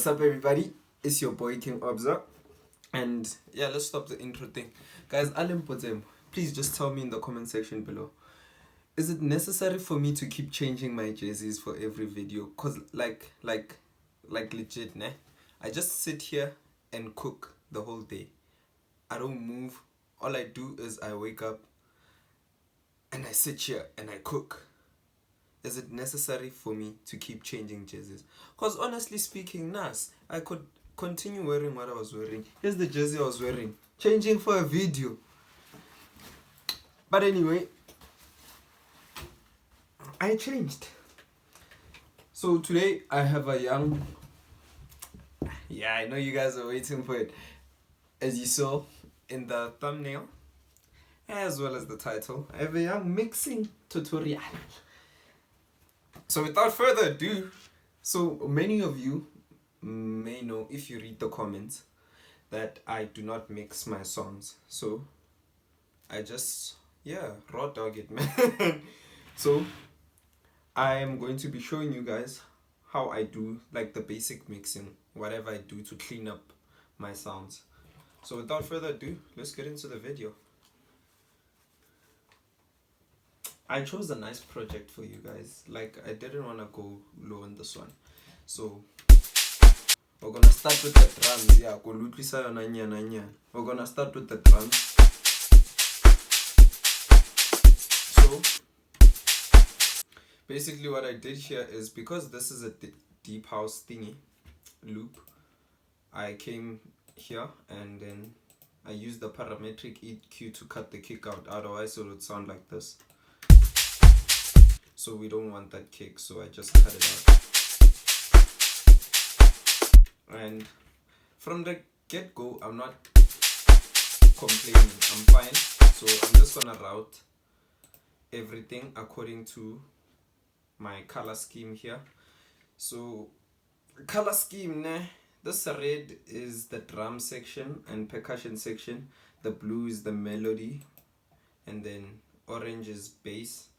What's up, everybody? It's your boy King Obza, and yeah, let's stop the intro thing, guys. Please just tell me in the comment section below. Is it necessary for me to keep changing my jerseys for every video? Cause like legit, ne? I just sit here and cook the whole day. I don't move. All I do is I wake up and I sit here and I cook. Is it necessary for me to keep changing jerseys? Because honestly speaking, I could continue wearing what I was wearing. Here's the jersey I was wearing. Changing for a video. But anyway, I changed. So today I have a young... Yeah, I know you guys are waiting for it. As you saw in the thumbnail, as well as the title, I have a young mixing tutorial. So without further ado, so many of you may know, if you read the comments, that I do not mix my songs. So I just, raw dog it, man. So I am going to be showing you guys how I do like the basic mixing, whatever I do to clean up my sounds. So without further ado, let's get into the video. I chose a nice project for you guys. Like, I didn't want to go low on this one. So we're gonna start with the drums. Yeah, we're gonna start with the drums. So basically what I did here is, because this is a deep house thingy loop, I came here and then I used the parametric EQ to cut the kick out, otherwise it would sound like this. So we don't want that kick, so I just cut it out. And from the get-go, I'm not complaining, I'm fine. So I'm just gonna route everything according to my color scheme here. So color scheme, this red is the drum section and percussion section, the blue is the melody, and then orange is bass.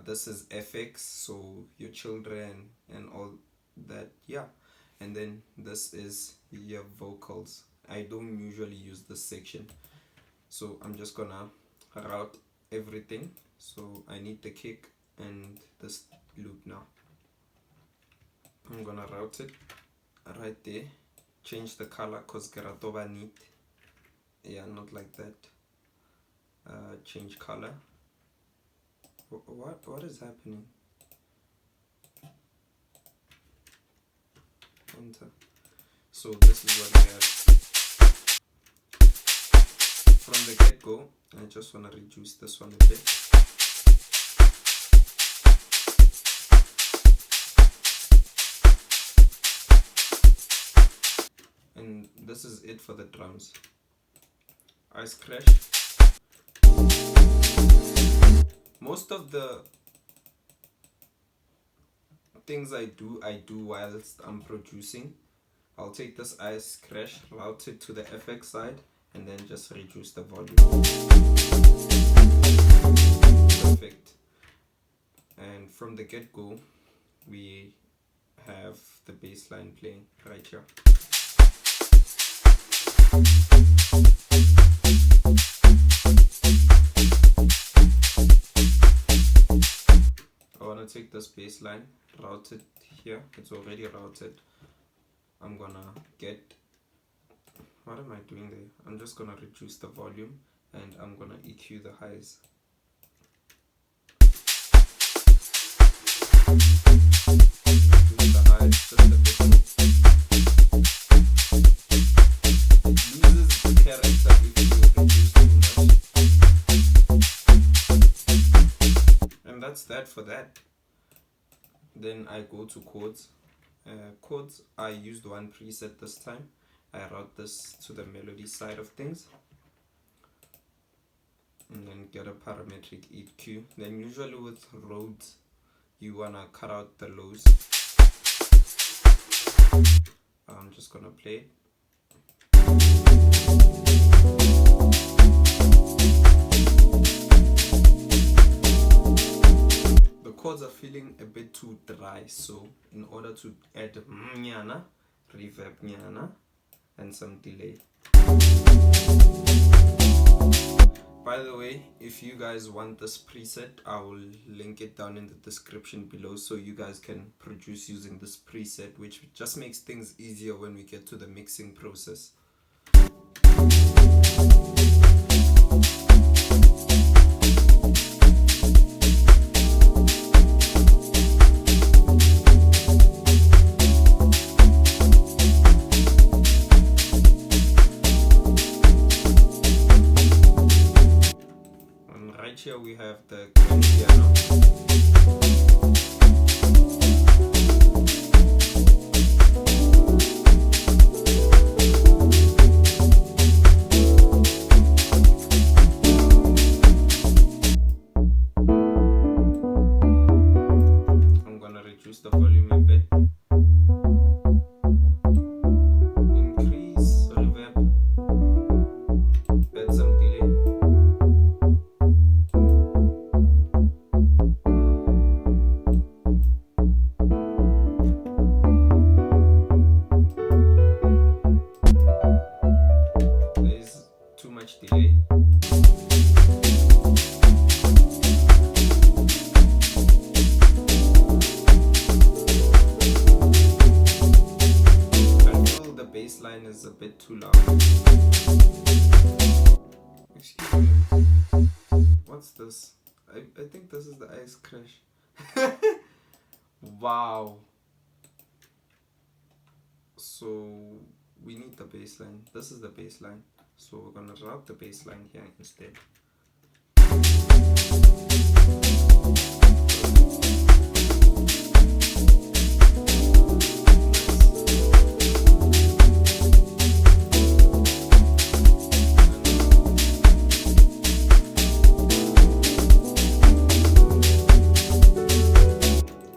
This is FX, so your children and all that, and then this is your vocals. I don't usually use this section, so I'm just gonna route everything. So I need the kick and this loop now. I'm gonna route it right there, change the color cause Garatoba need, not like that. Change color. What is happening? Enter. So this is what we have. From the get-go, I just want to reduce this one a bit. And this is it for the drums. Ice crash. Most of the things I do whilst I'm producing. I'll take this ice crash, route it to the FX side, and then just reduce the volume. Perfect. And from the get-go, we have the bass line playing right here. Take this bass line, route it here. It's already routed. I'm gonna get, what am I doing there? I'm just gonna reduce the volume and I'm gonna EQ the highs. Reduce the highs just a bit more. It loses the character if you reduce too much. And that's that for that. Then I go to chords. Chords, I used one preset this time. I route this to the melody side of things. And then get a parametric EQ. Then usually with Rhodes, you wanna cut out the lows. I'm just gonna play it. The chords are feeling a bit too too dry. So in order to add nyana, reverb nyana, and some delay. By the way, if you guys want this preset, I will link it down in the description below so you guys can produce using this preset, which just makes things easier when we get to the mixing process. Here we have the grand piano. I'm gonna reduce the volume a bit. Increase reverb. Add some delay. Delay. I feel the bass line is a bit too loud. Excuse me. What's this? I think this is the ice crash. Wow. So we need the bass line. This is the bass line. So we're gonna route the bass line here instead.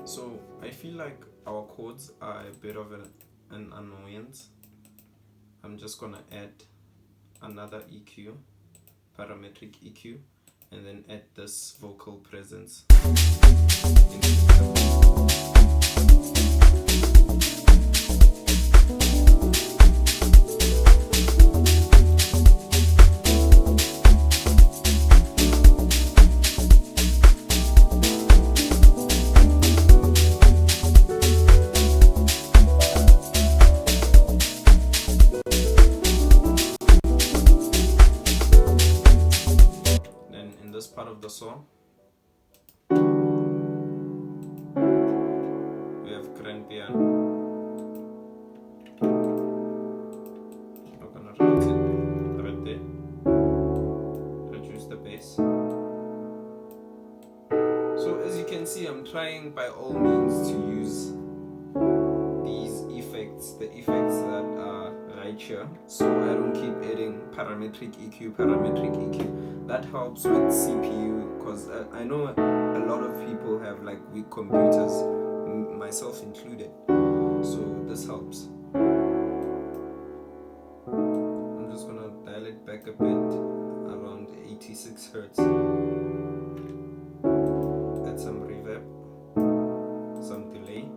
So I feel like our chords are a bit of an annoyance. I'm just gonna add another EQ, parametric EQ, and then add this vocal presence. Part of the song we have grand piano. We're gonna route it right there, reduce the bass. So as you can see, I'm trying by all means to use these effects, the effects that are right here, so I don't keep adding parametric EQ. That helps with CPU, because I know a lot of people have like weak computers, myself included, so this helps. I'm just gonna dial it back a bit, around 86 Hertz. Add some reverb, some delay.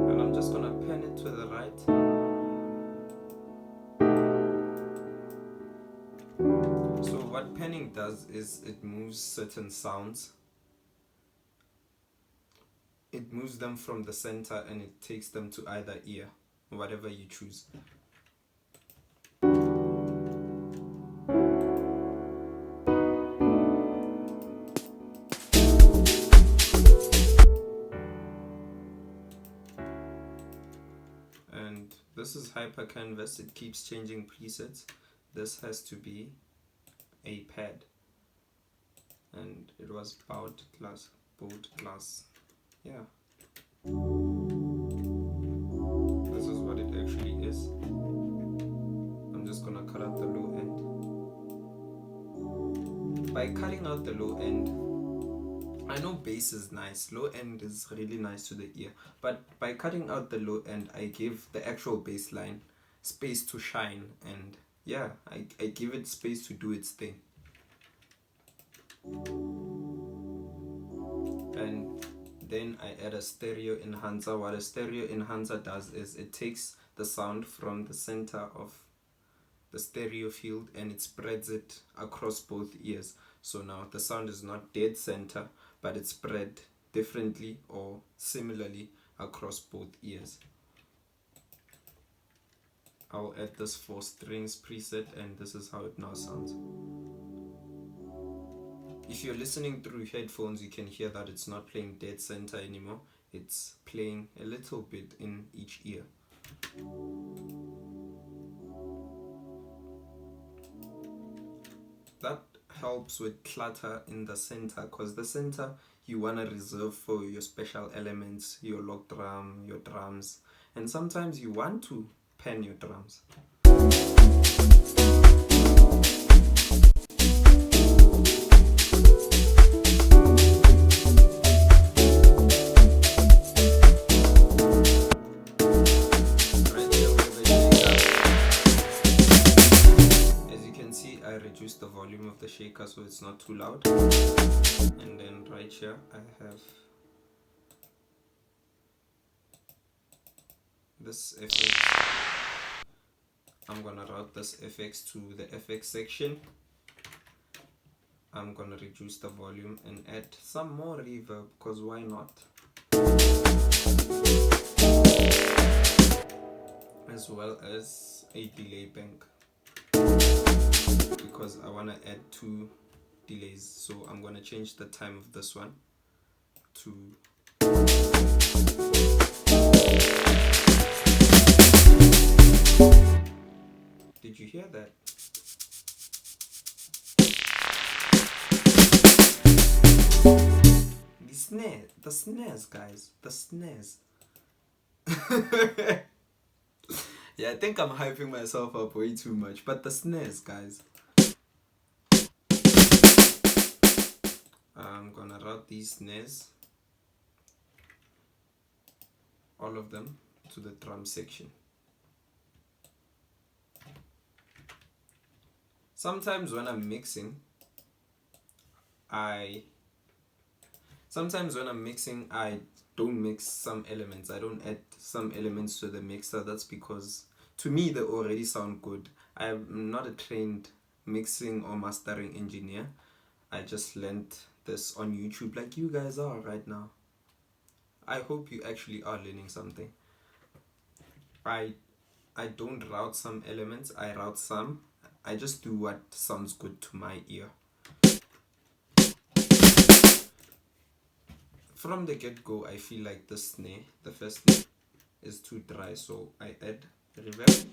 And I'm just gonna pan it to the right. So what panning does is it moves certain sounds. It moves them from the center and it takes them to either ear, whatever you choose. And this is hyper canvas, it keeps changing presets. This has to be a pad, and it was bowed glass. Yeah, this is what it actually is. I'm just gonna cut out the low end. By cutting out the low end, I know bass is nice, low end is really nice to the ear, but by cutting out the low end, I give the actual bass line space to shine, and yeah, I give it space to do its thing. And then I add a stereo enhancer. What a stereo enhancer does is it takes the sound from the center of the stereo field and it spreads it across both ears. So now the sound is not dead center, but it's spread differently or similarly across both ears. I'll add this 4 strings preset, and this is how it now sounds. If you're listening through headphones, you can hear that it's not playing dead center anymore. It's playing a little bit in each ear. That helps with clutter in the center, because the center you want to reserve for your special elements, your log drum, your drums, and sometimes you want to pan your drums. The volume of the shaker so it's not too loud, and then right here I have this FX. I'm gonna route this FX to the FX section. I'm gonna reduce the volume and add some more reverb, because why not, as well as a delay bank, because I want to add 2 delays. So I'm going to change the time of this one to Did you hear that? The snares, guys, the snares. Yeah, I think I'm hyping myself up way too much, but the snares, guys. I'm gonna route these snares, all of them, to the drum section. Sometimes when I'm mixing, I don't mix some elements. I don't add some elements to the mixer. That's because to me they already sound good. I'm not a trained mixing or mastering engineer. I just learned this on YouTube like you guys are right now. I hope you actually are learning something. I don't route some elements, I route some. I just do what sounds good to my ear. From the get-go, I feel like the snare, the first snare, is too dry, so I add reverb.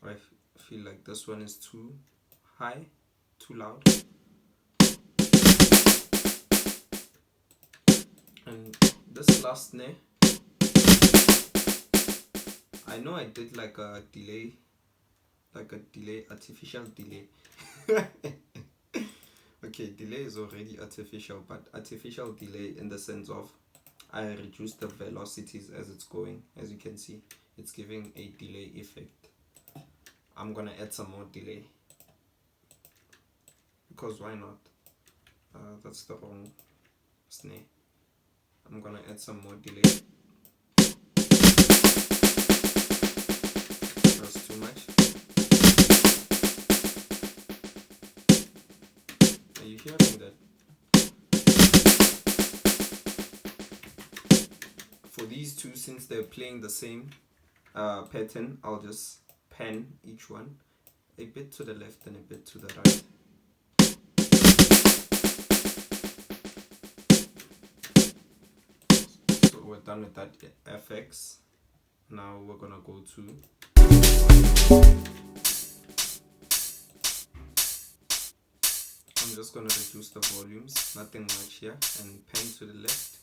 I feel like this one is too high, too loud. And this last snare, I know I did like a delay, artificial delay. Okay, delay is already artificial, but artificial delay in the sense of I reduce the velocities as it's going. As you can see, it's giving a delay effect. I'm gonna add some more delay, because why not? That's the wrong snare. I'm gonna add some more delay. That's too much. Are you hearing that? For these two, since they're playing the same pattern, I'll just pan each one a bit to the left and a bit to the right. So we're done with that FX. Now we're gonna go to I'm just gonna reduce the volumes, nothing much here, and pan to the left,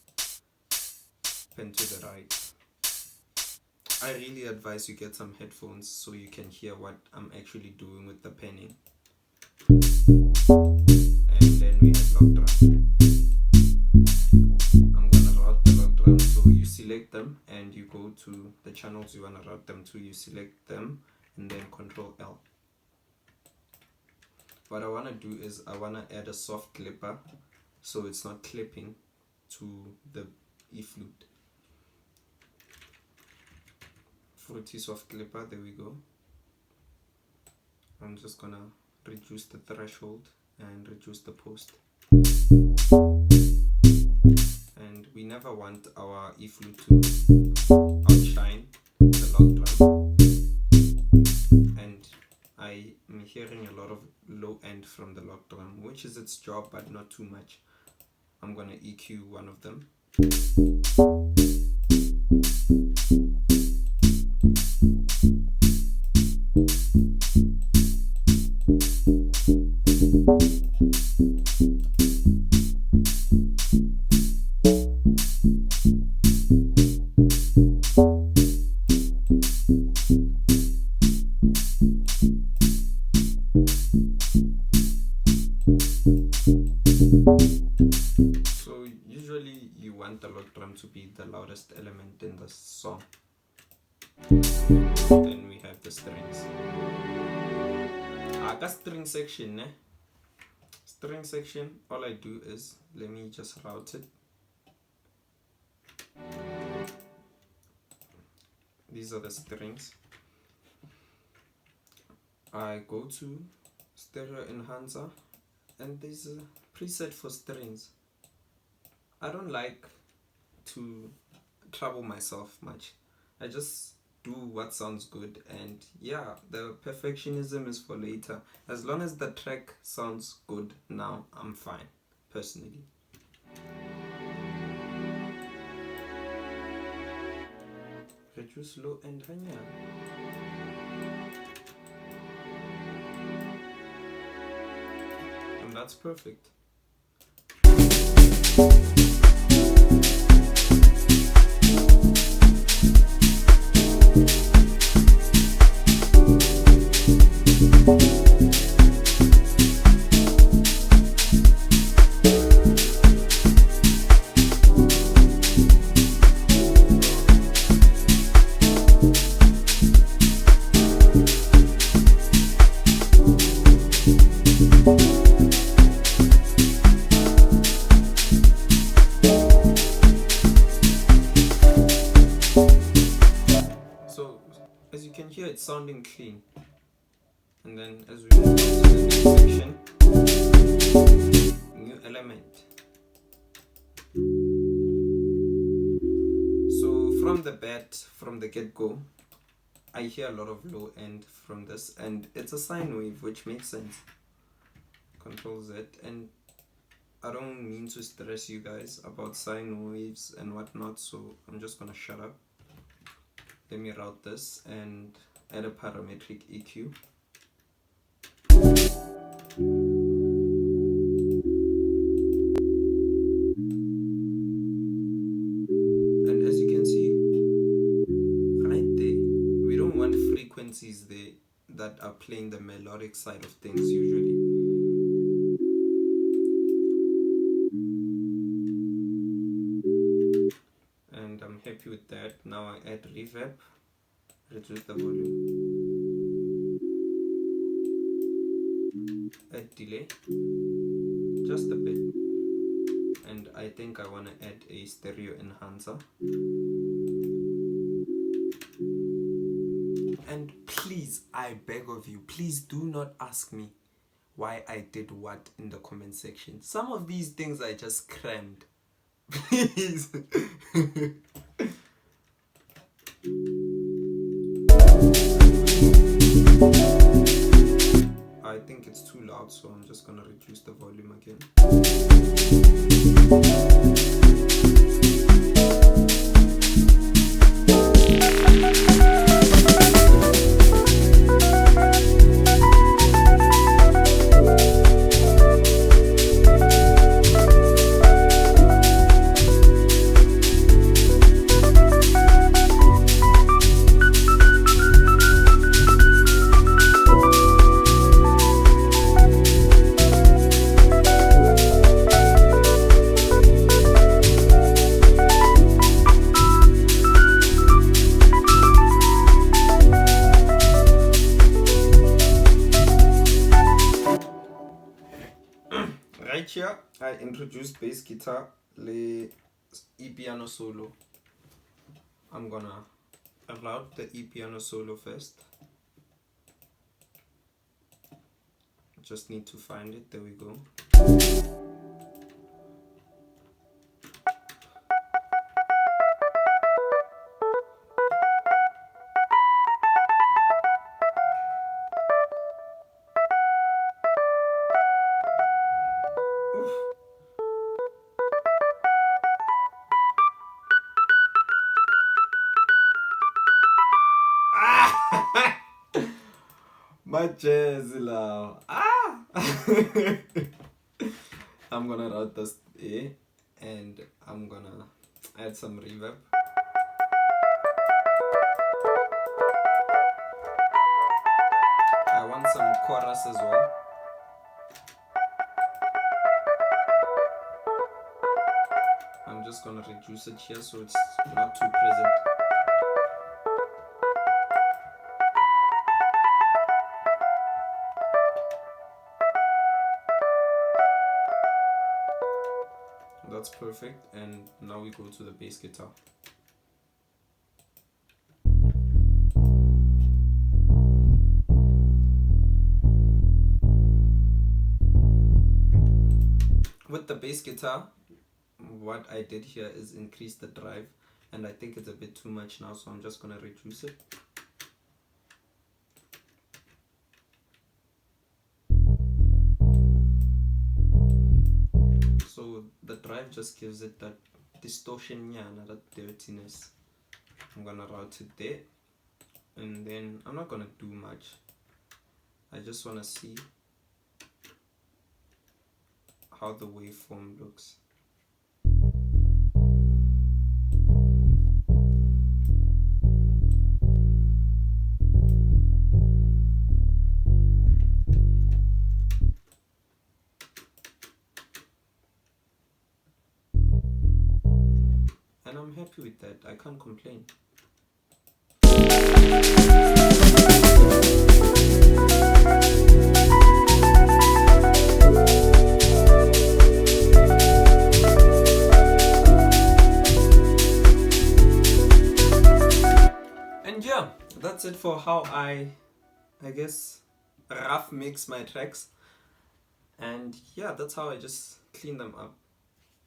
pan to the right. I really advise you get some headphones so you can hear what I'm actually doing with the panning. And then we have log drum. I'm gonna route the log drum, so you select them and you go to the channels you wanna route them to, you select them and then Control L. what I want to do is I want to add a soft clipper so it's not clipping to the E flute. Fruity soft clipper, there we go. I'm just gonna reduce the threshold and reduce the post. And we never want our E flute to outshine the log drum. And I am hearing a lot of low end from the log drum, which is its job, but not too much. I'm gonna EQ one of them. So usually you want the log drum to be the loudest element in the song. Then we have the strings. String section, String section, all I do is, let me just route it. These are the strings. I go to stereo enhancer and there's a preset for strings. I don't like to trouble myself much. I just do what sounds good, and yeah, the perfectionism is for later. As long as the track sounds good now, I'm fine, personally. Reduce low and higher. And that's perfect. As you can hear, it's sounding clean. And then as we move to the next section, new element. So from the get-go, I hear a lot of low end from this, and it's a sine wave, which makes sense. Control Z, and I don't mean to stress you guys about sine waves and whatnot, so I'm just gonna shut up. Let me route this and add a parametric EQ. And as you can see, right there, we don't want frequencies there that are playing the melodic side of things usually. And I'm happy with that. Now I add reverb, reduce the volume, add delay, just a bit, and I think I want to add a stereo enhancer. And please, I beg of you, please do not ask me why I did what in the comment section. Some of these things I just crammed. Please. I think it's too loud, so I'm just gonna reduce the volume again. here I introduced bass guitar, le piano solo. I'm gonna route the piano solo first. Just need to find it. There we go. My jazz loud. I'm gonna route this A and I'm gonna add some reverb. I want some chorus as well. I'm just gonna reduce it here so it's not too present. That's perfect, and now we go to the bass guitar. With the bass guitar, what I did here is increase the drive, and I think it's a bit too much now, so I'm just gonna reduce it. So the drive just gives it that distortion, that dirtiness. I'm gonna route it there, and then I'm not gonna do much. I just wanna see how the waveform looks. And I'm happy with that. I can't complain. And yeah, that's it for how I guess rough mix my tracks. And yeah, that's how I just clean them up.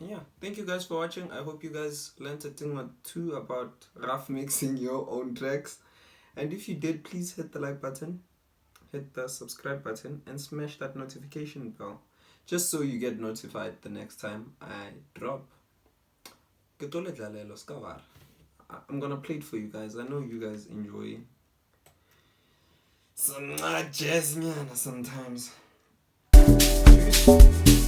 Yeah, thank you guys for watching. I hope you guys learned a thing or two about rough mixing your own tracks. And if you did, please hit the like button, hit the subscribe button, and smash that notification bell, just so you get notified the next time I drop. I'm gonna play it for you guys. I know you guys enjoy some jazz sometimes. Peace.